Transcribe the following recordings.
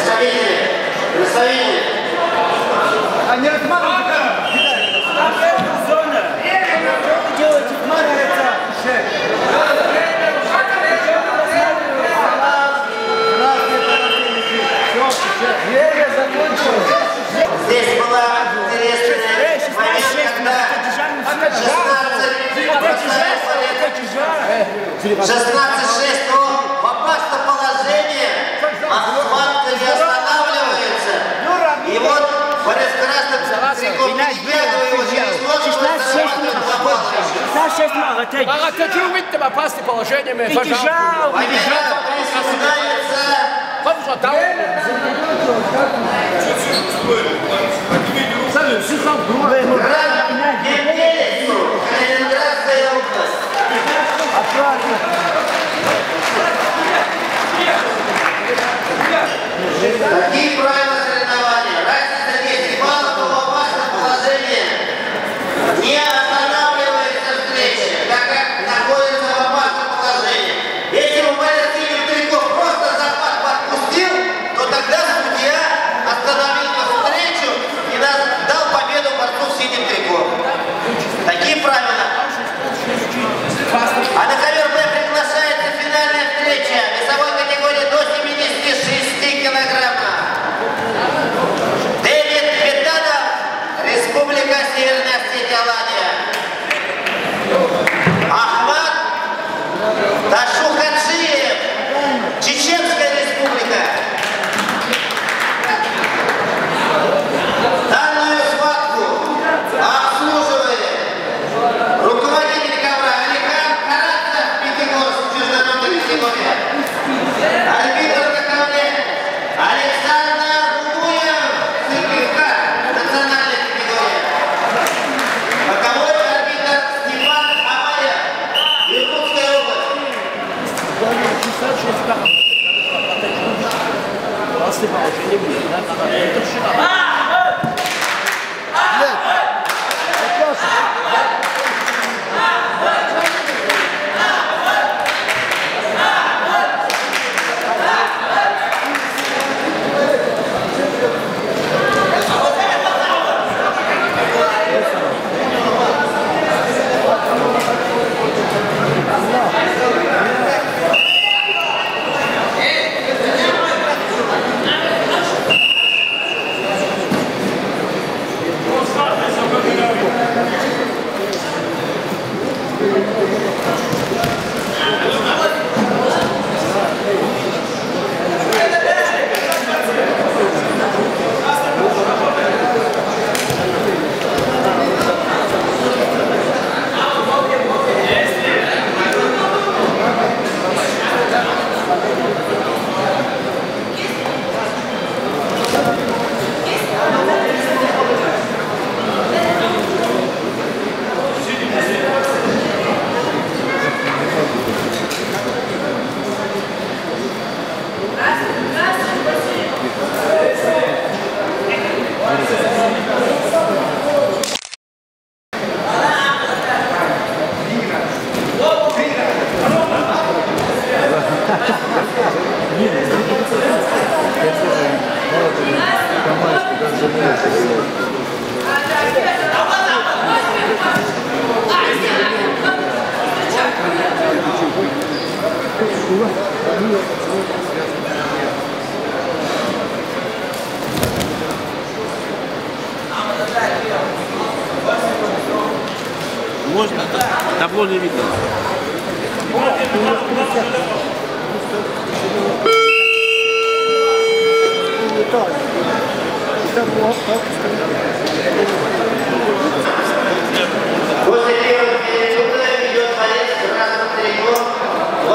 Представители. Они отманывают зона. Что делать? Отманывается. Время закончилось. Здесь была интересная момент, когда 16-6 в опасном положении, Ахмат не останавливается. И вот Борис Красным триком перекидывает его через ложку, Какие увидите в опасном положении, мы побежал. Присуждается. Калининградская область. Какие правила соревнования? Разница 10 баллов в опасном положении. Не останавливается встреча, так как находится в опасном положении. Если бы Борис Триков просто захват подпустил, то тогда судья остановил бы встречу и дал победу борцу в синем трико. Такие правила. А на ковер Б приглашается финальная встреча весовой категории до 76 килограммов. Дэвид Бетанов, Республика Северная Осетия, Алания. Ахмат Ташухаджиев, Чеченская Республика. Данную схватку обслуживает руководитель ковра Алихан Каратцев, Пятигорск, международной категории. Арбитр на ковре Александр Рудуев, Сыктывкар, национальной категории. Боковой арбитр Степан Амаев, Иркутская область. Можно? Табло не видно. После первого периода идет борец с красным триком 2-0.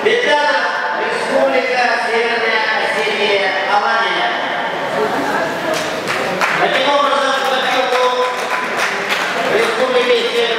Беданов, Республика Северная Осетия, Алания. Таким образом, в Республике Северная